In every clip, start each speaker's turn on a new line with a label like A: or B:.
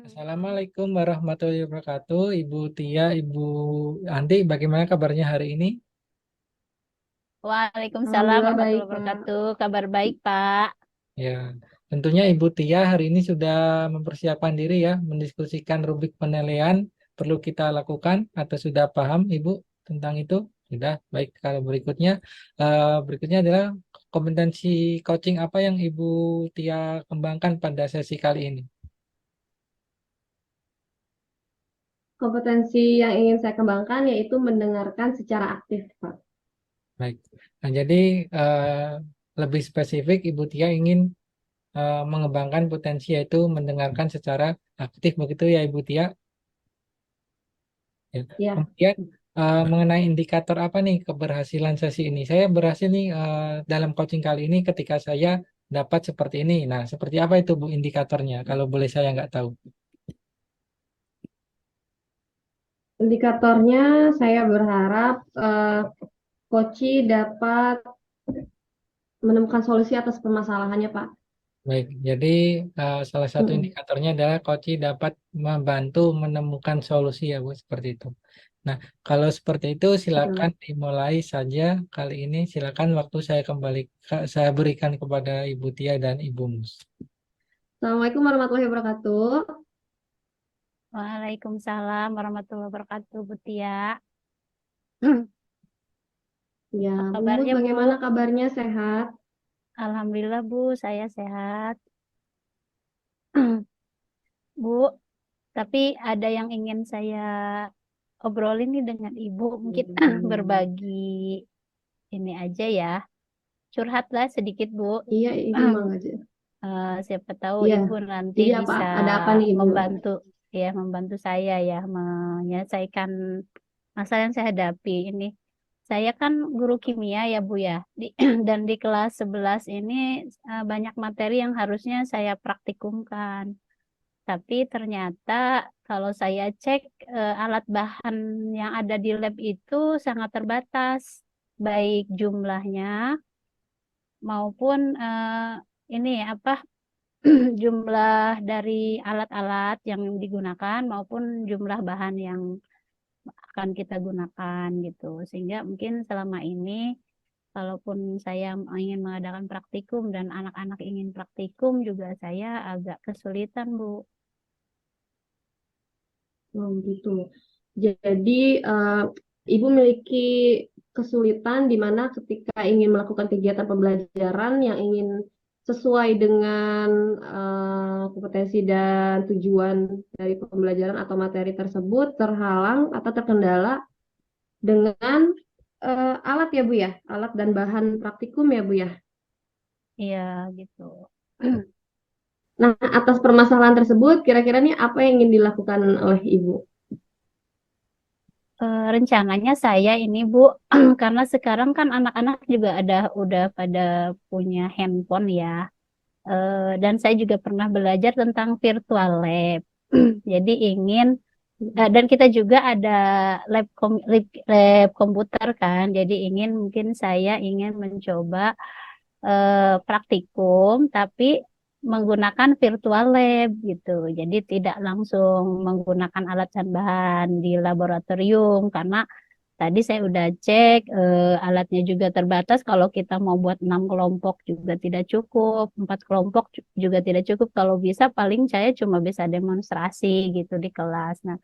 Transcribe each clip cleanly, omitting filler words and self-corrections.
A: Assalamualaikum warahmatullahi wabarakatuh, Ibu Tia, Ibu Andi, bagaimana kabarnya hari ini?
B: Waalaikumsalam
C: Alhamdulillah baik,
B: warahmatullahi
C: Pak.
B: wabarakatuh. Kabar baik, Pak.
A: Ya, tentunya Ibu Tia hari ini sudah mempersiapkan diri ya, mendiskusikan rubrik penilaian perlu kita lakukan atau sudah paham Ibu tentang itu? Sudah, baik. Kalau berikutnya adalah kompetensi coaching apa yang Ibu Tia kembangkan pada sesi kali ini?
C: Kompetensi yang ingin saya kembangkan yaitu mendengarkan secara aktif, Pak.
A: Baik. Nah, jadi eh, lebih spesifik Ibu Tia ingin mengembangkan potensi yaitu mendengarkan secara aktif begitu ya Ibu Tia. Ya.
C: Ya,
A: Kemudian mengenai indikator apa nih keberhasilan sesi ini? Saya berhasil nih dalam coaching kali ini ketika saya dapat seperti ini. Nah, seperti apa itu Bu indikatornya? Kalau boleh saya nggak tahu.
C: indikatornya saya berharap Koci dapat menemukan solusi atas permasalahannya, Pak.
A: Baik, jadi salah satu
C: Mm-mm.
A: indikatornya adalah coach dapat membantu menemukan solusi ya Bu, seperti itu. Nah, kalau seperti itu silakan
C: Betul.
A: dimulai saja kali ini. Silakan waktu saya saya berikan kepada Ibu Tia dan Ibu Mus.
C: Assalamualaikum warahmatullahi wabarakatuh.
B: Waalaikumsalam warahmatullahi wabarakatuh, Bu Tia.
C: Ya,
B: Apa
C: Bu Mus,
B: kabarnya, Bu?
C: bagaimana kabarnya? Sehat?
B: Alhamdulillah, Bu, saya sehat. Bu, tapi ada yang ingin saya obrolin nih dengan Ibu. Mungkin berbagi ini aja ya. Curhatlah sedikit, Bu.
C: Iya, Ibu Mang aja.
B: Siapa tahu
C: Iya,
B: Ibu nanti
C: jadi apa?
B: bisa
C: Ada apa nih, Ibu?
B: membantu membantu saya ya menyelesaikan masalah yang saya hadapi ini. Saya kan guru kimia ya Bu ya. Dan di kelas 11 ini banyak materi yang harusnya saya praktikumkan. Tapi ternyata kalau saya cek alat bahan yang ada di lab itu sangat terbatas, baik jumlahnya maupun ini apa jumlah dari alat-alat yang digunakan maupun jumlah bahan yang akan kita gunakan gitu. Sehingga mungkin selama ini kalaupun saya ingin mengadakan praktikum dan anak-anak ingin praktikum juga saya agak kesulitan, Bu.
C: Oh, gitu. Jadi, Ibu memiliki kesulitan di mana ketika ingin melakukan kegiatan pembelajaran yang ingin sesuai dengan kompetensi dan tujuan dari pembelajaran atau materi tersebut terhalang atau terkendala dengan alat ya Bu ya, alat dan bahan praktikum ya Bu ya.
B: Iya, gitu.
C: Nah, atas permasalahan tersebut, kira-kira nih apa yang ingin dilakukan oleh Ibu?
B: Rencananya saya ini Bu, karena sekarang kan anak-anak juga udah pada punya handphone ya. Dan saya juga pernah belajar tentang virtual lab. Jadi ingin dan kita juga ada lab komputer kan. Jadi mungkin saya ingin mencoba praktikum tapi menggunakan virtual lab gitu. Jadi tidak langsung menggunakan alat dan bahan di laboratorium karena tadi saya udah cek alatnya juga terbatas. Kalau kita mau buat 6 kelompok juga tidak cukup, 4 kelompok juga tidak cukup. Kalau bisa paling saya cuma bisa demonstrasi gitu di kelas. Nah,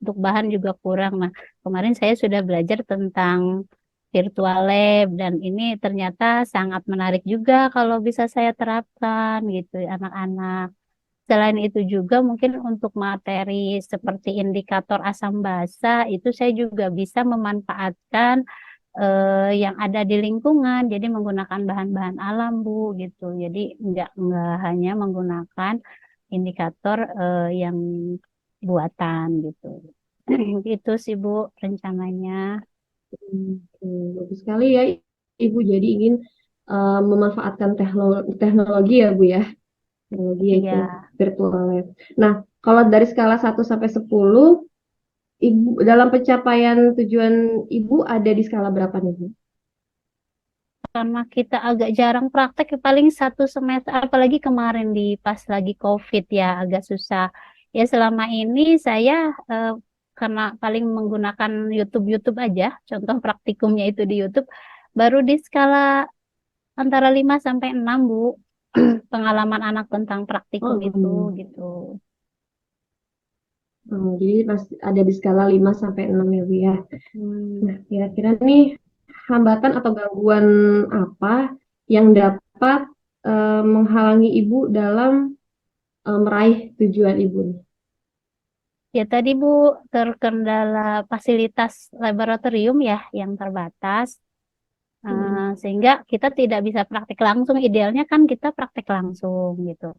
B: untuk bahan juga kurang. Nah, kemarin saya sudah belajar tentang virtual lab dan ini ternyata sangat menarik juga kalau bisa saya terapkan gitu anak-anak. Selain itu juga mungkin untuk materi seperti indikator asam basa itu saya juga bisa memanfaatkan yang ada di lingkungan. Jadi menggunakan bahan-bahan alam Bu gitu. Jadi nggak hanya menggunakan indikator yang buatan gitu. Itu sih Bu rencananya.
C: Bagus sekali ya, Ibu. Jadi ingin memanfaatkan teknologi ya, Bu ya. Teknologi yaitu
B: Iya.
C: virtual lab. Nah, kalau dari skala 1 sampai 10, Ibu dalam pencapaian tujuan Ibu ada di skala berapa nih, Bu?
B: Karena kita agak jarang praktek, ya paling 1 semester, apalagi kemarin di pas lagi COVID ya agak susah. Ya selama ini saya karena paling menggunakan YouTube aja, contoh praktikumnya itu di YouTube, baru di skala antara 5 sampai 6 Bu, pengalaman anak tentang praktikum itu
C: Oh,
B: gitu.
C: jadi masih ada di skala 5 sampai 6 ya, Bu ya.
B: Hmm.
C: Nah, kira-kira nih hambatan atau gangguan apa yang dapat menghalangi Ibu dalam meraih tujuan Ibu nih?
B: Ya tadi Bu, terkendala fasilitas laboratorium ya yang terbatas.
C: Mm,
B: Sehingga kita tidak bisa praktik langsung. Idealnya kan kita praktik langsung gitu.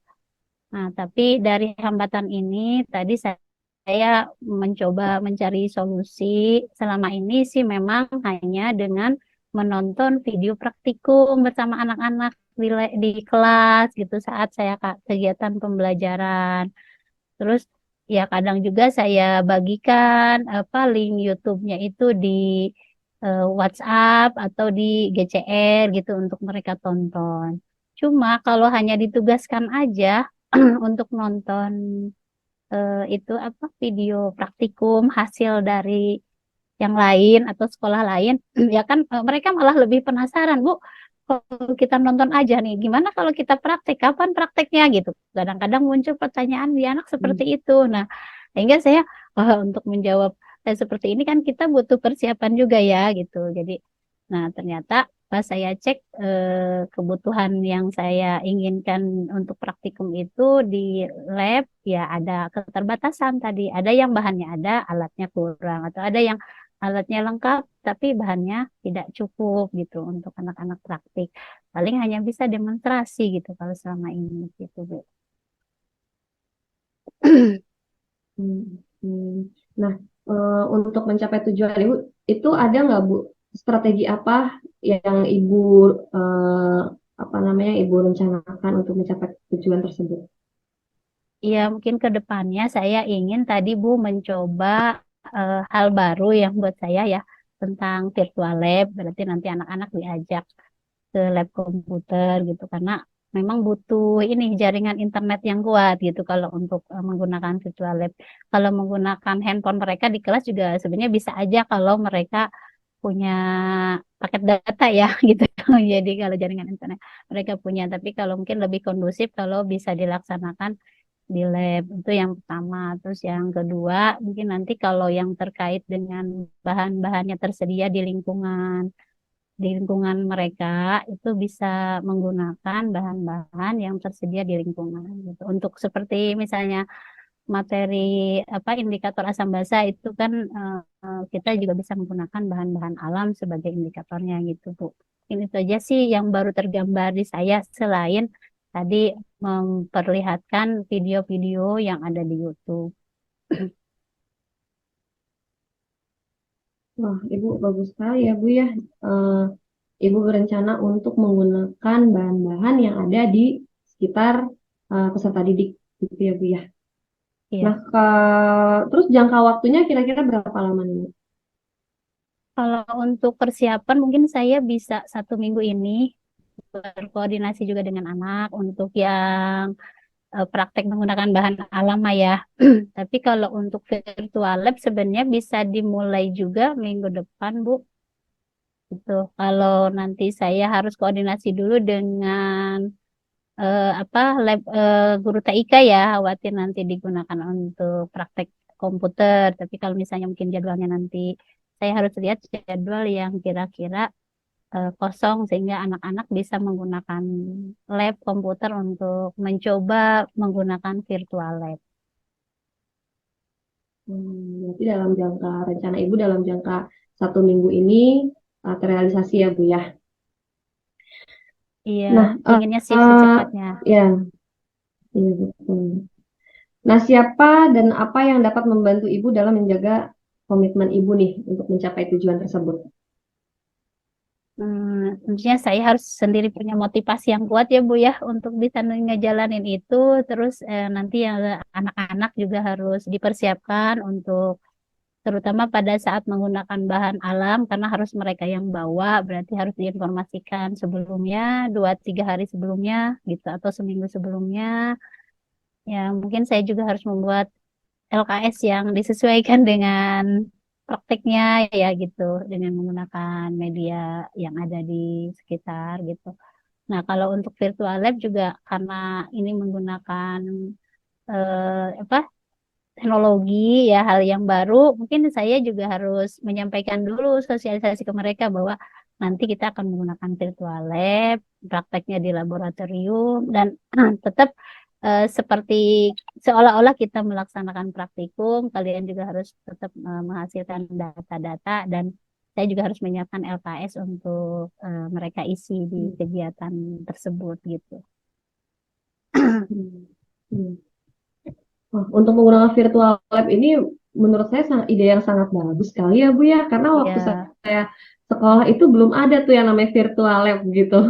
B: Nah, tapi dari hambatan ini tadi saya mencoba mencari solusi. Selama ini sih memang hanya dengan menonton video praktikum bersama anak-anak di kelas gitu saat saya kegiatan pembelajaran. Terus ya kadang juga saya bagikan apa link YouTube-nya itu di WhatsApp atau di GCR gitu untuk mereka tonton. Cuma kalau hanya ditugaskan aja untuk nonton itu apa video praktikum hasil dari yang lain atau sekolah lain, ya kan mereka malah lebih penasaran, Bu. Kalau kita nonton aja nih, gimana kalau kita praktek? Kapan prakteknya gitu? Kadang-kadang muncul pertanyaan di anak seperti
C: mm.
B: itu. Nah, sehingga saya untuk menjawab seperti ini kan kita butuh persiapan juga ya gitu. Jadi, nah ternyata pas saya cek kebutuhan yang saya inginkan untuk praktikum itu di lab ya ada keterbatasan tadi. Ada yang bahannya ada, alatnya kurang, atau ada yang alatnya lengkap tapi bahannya tidak cukup gitu untuk anak-anak praktik. Paling hanya bisa demonstrasi gitu kalau selama ini gitu, Bu.
C: Hmm, hmm. Nah, untuk mencapai tujuan Ibu, itu ada nggak Bu strategi apa yang Ibu eh, apa namanya Ibu rencanakan untuk mencapai tujuan tersebut?
B: Ya, mungkin ke depannya saya ingin tadi Bu mencoba hal baru yang buat saya ya tentang virtual lab. Berarti nanti anak-anak diajak ke lab komputer gitu karena memang butuh ini jaringan internet yang kuat gitu kalau untuk menggunakan virtual lab. Kalau menggunakan handphone mereka di kelas juga sebenarnya bisa aja kalau mereka punya paket data ya gitu. Jadi kalau jaringan internet mereka punya, tapi kalau mungkin lebih kondusif kalau bisa dilaksanakan di lab itu yang pertama. Terus yang kedua mungkin nanti kalau yang terkait dengan bahan-bahannya tersedia di lingkungan mereka itu bisa menggunakan bahan-bahan yang tersedia di lingkungan gitu. Untuk seperti misalnya materi apa indikator asam basa itu kan kita juga bisa menggunakan bahan-bahan alam sebagai indikatornya gitu, Bu. Ini itu aja sih yang baru tergambar di saya selain tadi memperlihatkan video-video yang ada di YouTube.
C: Wah, Ibu bagus sekali ya Bu ya. Eh, Ibu berencana untuk menggunakan bahan-bahan yang ada di sekitar peserta didik gitu ya Bu ya.
B: Iya.
C: Nah, terus jangka waktunya kira-kira berapa lama nih Bu?
B: Kalau untuk persiapan mungkin saya bisa 1 minggu ini berkoordinasi juga dengan anak untuk yang praktek menggunakan bahan alam mah ya. Tapi kalau untuk virtual lab sebenarnya bisa dimulai juga minggu depan, Bu. Gitu. Kalau nanti saya harus koordinasi dulu dengan apa lab guru TIK ya, khawatir nanti digunakan untuk praktek komputer. Tapi kalau misalnya mungkin jadwalnya nanti saya harus lihat jadwal yang kira-kira kosong sehingga anak-anak bisa menggunakan lab komputer untuk mencoba menggunakan virtual lab.
C: Berarti dalam jangka rencana Ibu dalam jangka 1 minggu ini terrealisasi ya Bu ya.
B: Iya,
C: Nah,
B: inginnya sih
C: eh,
B: secepatnya.
C: ya, iya betul. Nah, siapa dan apa yang dapat membantu Ibu dalam menjaga komitmen Ibu nih untuk mencapai tujuan tersebut?
B: Tentunya saya harus sendiri punya motivasi yang kuat ya Bu ya untuk bisa ngejalanin itu. Terus nanti yang anak-anak juga harus dipersiapkan untuk terutama pada saat menggunakan bahan alam karena harus mereka yang bawa berarti harus diinformasikan sebelumnya 2-3 hari sebelumnya gitu atau seminggu sebelumnya. Ya mungkin saya juga harus membuat LKS yang disesuaikan dengan prakteknya ya gitu, dengan menggunakan media yang ada di sekitar gitu. Nah, kalau untuk virtual lab juga karena ini menggunakan apa teknologi ya hal yang baru, mungkin saya juga harus menyampaikan dulu sosialisasi ke mereka bahwa nanti kita akan menggunakan virtual lab, prakteknya di laboratorium dan tetap seperti seolah-olah kita melaksanakan praktikum, kalian juga harus tetap menghasilkan data-data dan saya juga harus menyiapkan LKS untuk mereka isi di
C: Hmm.
B: kegiatan tersebut gitu.
C: Hmm. Hmm. Wah, untuk menggunakan virtual lab ini menurut saya ide yang sangat bagus sekali ya Bu ya, karena waktu
B: Ya.
C: saya sekolah itu belum ada tuh yang namanya virtual lab gitu.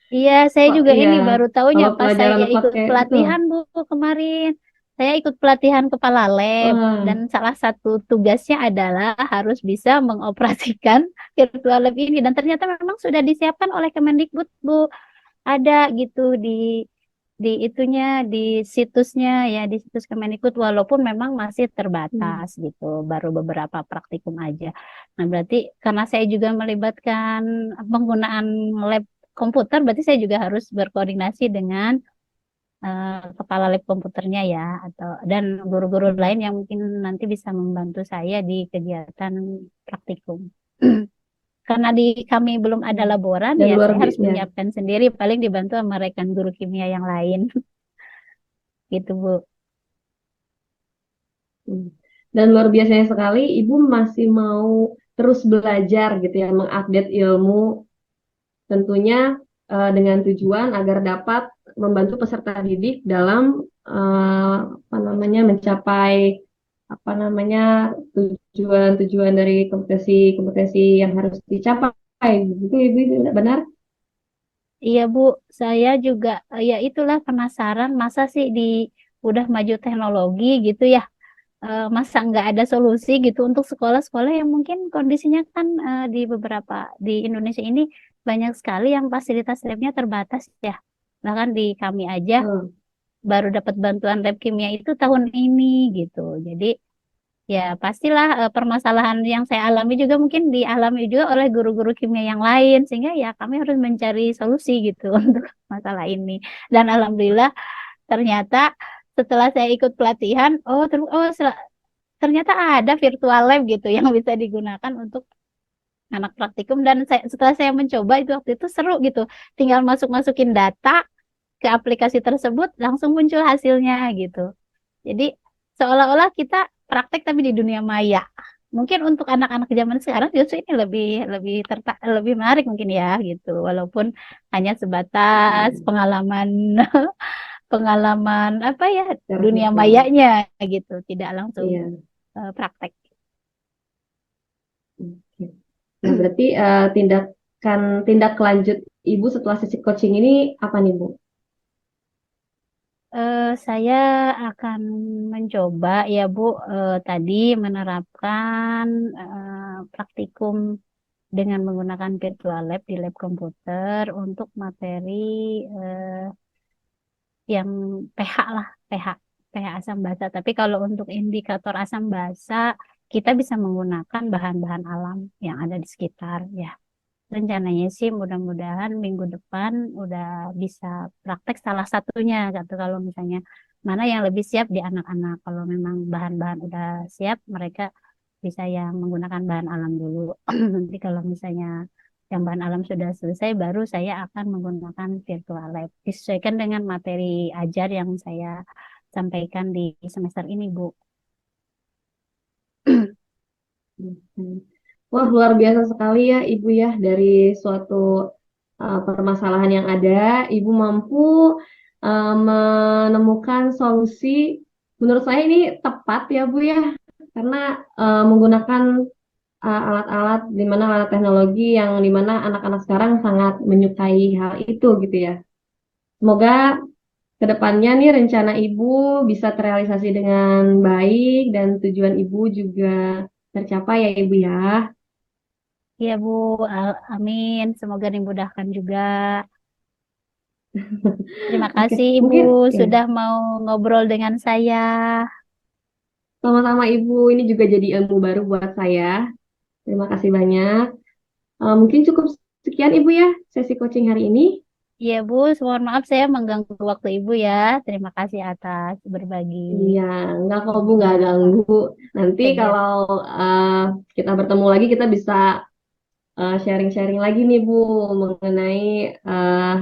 B: Iya, saya
C: Wah,
B: juga
C: iya,
B: ini baru tahunya
C: kalau
B: pas saya
C: pelajaran
B: ikut
C: pakai betul.
B: pelatihan Bu kemarin. Saya ikut pelatihan kepala lab
C: Wah,
B: dan salah satu tugasnya adalah harus bisa mengoperasikan virtual lab ini dan ternyata memang sudah disiapkan oleh Kemendikbud Bu. Ada gitu di itunya di situsnya ya di situs Kemendikbud walaupun memang masih
C: hmm,
B: terbatas gitu, baru beberapa praktikum aja. Nah, berarti karena saya juga melibatkan penggunaan lab komputer, berarti saya juga harus berkoordinasi dengan kepala lab komputernya ya atau dan guru-guru
C: hmm.
B: lain yang mungkin nanti bisa membantu saya di kegiatan praktikum. Karena di kami belum ada
C: Hmm.
B: laboran
C: Dan
B: ya
C: luar
B: saya harus
C: biasa, ya.
B: menyiapkan sendiri paling dibantu sama rekan guru kimia yang lain gitu Bu.
C: Hmm. Dan luar biasanya sekali, Ibu masih mau terus belajar gitu ya, mengupdate ilmu tentunya dengan tujuan agar dapat membantu peserta didik dalam apa namanya mencapai apa namanya tujuan-tujuan dari kompetensi-kompetensi yang harus dicapai. Begitu Ibu, benar?
B: Iya Bu, saya juga ya itulah penasaran masa sih di udah maju teknologi gitu ya, masa nggak ada solusi gitu untuk sekolah-sekolah yang mungkin kondisinya kan di beberapa di Indonesia ini banyak sekali yang fasilitas labnya terbatas ya. Bahkan di kami aja
C: Hmm.
B: baru dapat bantuan lab kimia itu tahun ini gitu. Jadi ya pastilah permasalahan yang saya alami juga mungkin dialami juga oleh guru-guru kimia yang lain sehingga ya kami harus mencari solusi gitu untuk masalah ini. Dan alhamdulillah ternyata setelah saya ikut pelatihan, ternyata ada virtual lab gitu yang bisa digunakan untuk anak praktikum dan setelah saya mencoba itu waktu itu seru gitu. Tinggal masuk-masukin data ke aplikasi tersebut langsung muncul hasilnya gitu. Jadi seolah-olah kita praktek tapi di dunia maya. Mungkin untuk anak-anak zaman sekarang justru ini lebih menarik mungkin ya gitu. Walaupun hanya sebatas
C: Hmm.
B: pengalaman pengalaman apa ya
C: Secara
B: dunia
C: virtual.
B: mayanya gitu, tidak langsung
C: Iya.
B: praktek.
C: Oke. Nah, berarti tindak lanjut Ibu setelah sesi coaching ini apa nih, Bu?
B: Saya akan mencoba ya Bu tadi menerapkan praktikum dengan menggunakan virtual lab di lab komputer untuk materi eh, yang pH lah, pH asam basa. Tapi kalau untuk indikator asam basa, kita bisa menggunakan bahan-bahan alam yang ada di sekitar ya. Rencananya sih mudah-mudahan minggu depan udah bisa praktek salah satunya gitu. Kalau misalnya mana yang lebih siap di anak-anak. Kalau memang bahan-bahan udah siap, mereka bisa yang menggunakan bahan alam dulu. Nanti kalau misalnya yang bahan alam sudah selesai, baru saya akan menggunakan virtual lab. Disesuaikan dengan materi ajar yang saya sampaikan di semester ini, Bu.
C: Hmm. Wah, luar biasa sekali ya Ibu ya, dari suatu permasalahan yang ada, Ibu mampu menemukan solusi. Menurut saya ini tepat ya Bu ya, karena menggunakan alat-alat di mana alat teknologi yang di mana anak-anak sekarang sangat menyukai hal itu gitu ya. Semoga kedepannya nih rencana Ibu bisa terrealisasi dengan baik dan tujuan Ibu juga tercapai ya Ibu ya.
B: Ya, Bu. Amin. Semoga dimudahkan juga. Terima
C: Oke,
B: kasih Ibu
C: mungkin ya.
B: sudah mau ngobrol dengan saya.
C: Sama-sama Ibu, ini juga jadi ilmu baru buat saya. Terima kasih banyak. Mungkin cukup sekian Ibu ya sesi coaching hari ini.
B: Iya Bu, mohon maaf saya mengganggu waktu Ibu ya. Terima kasih atas berbagi.
C: Iya, nggak kok Bu, nggak ganggu. Nanti
B: Iya,
C: kalau eh, kita bertemu lagi, kita bisa sharing-sharing lagi nih Bu mengenai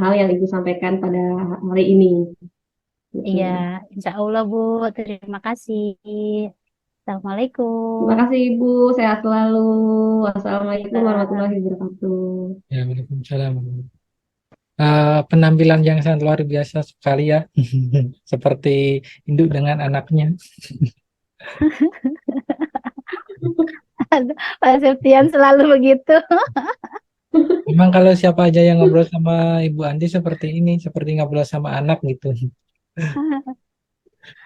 C: hal yang Ibu sampaikan pada hari ini.
B: iya,
C: Gitu.
B: Insya Allah Bu. Terima kasih.
C: Terima
B: Assalamualaikum.
C: kasih Ibu, sehat selalu. Wassalamualaikum
B: Waalaikumsalam.
C: warahmatullahi wabarakatuh.
A: Ya, Waalaikumsalam. Penampilan yang sangat luar biasa sekali ya, seperti induk dengan anaknya.
B: Pak Septian selalu begitu.
A: Memang kalau siapa aja yang ngobrol sama Ibu Andi seperti ini, seperti ngobrol sama anak gitu.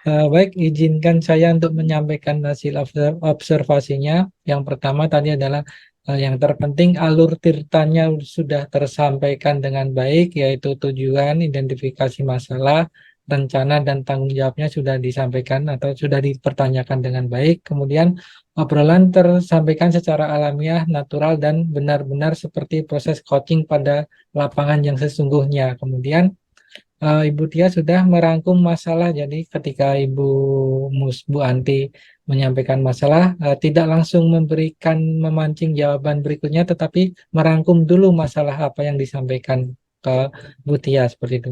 A: Baik, izinkan saya untuk menyampaikan hasil observasinya. Yang pertama tadi adalah yang terpenting alur tirtanya sudah tersampaikan dengan baik, yaitu tujuan, identifikasi masalah, rencana, dan tanggung jawabnya sudah disampaikan atau sudah dipertanyakan dengan baik. Kemudian obrolan tersampaikan secara alamiah, natural, dan benar-benar seperti proses coaching pada lapangan yang sesungguhnya. Kemudian Ibu Tia sudah merangkum masalah, jadi ketika Bu Anti menyampaikan masalah, tidak langsung memberikan memancing jawaban berikutnya, tetapi merangkum dulu masalah apa yang disampaikan ke Bu Tia seperti itu.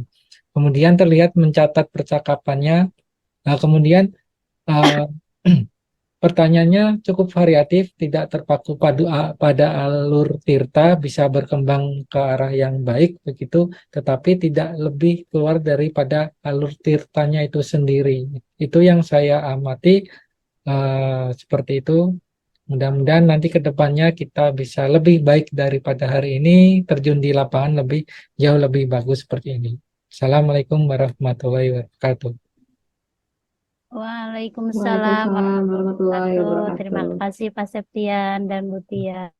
A: Kemudian terlihat mencatat percakapannya, kemudian eh, pertanyaannya cukup variatif, tidak terpaku pada alur tirta, bisa berkembang ke arah yang baik begitu, tetapi tidak lebih keluar daripada alur tirtanya itu sendiri. Itu yang saya amati seperti itu. Mudah-mudahan nanti ke depannya kita bisa lebih baik daripada hari ini, terjun di lapangan lebih jauh lebih bagus seperti ini. Assalamualaikum warahmatullahi wabarakatuh.
B: Waalaikumsalam
C: Waalaikumsalam
B: warahmatullahi
C: warahmatullahi
B: wabarakatuh. Terima
C: wabarakatuh.
B: kasih Pak Septian dan Bu Tia.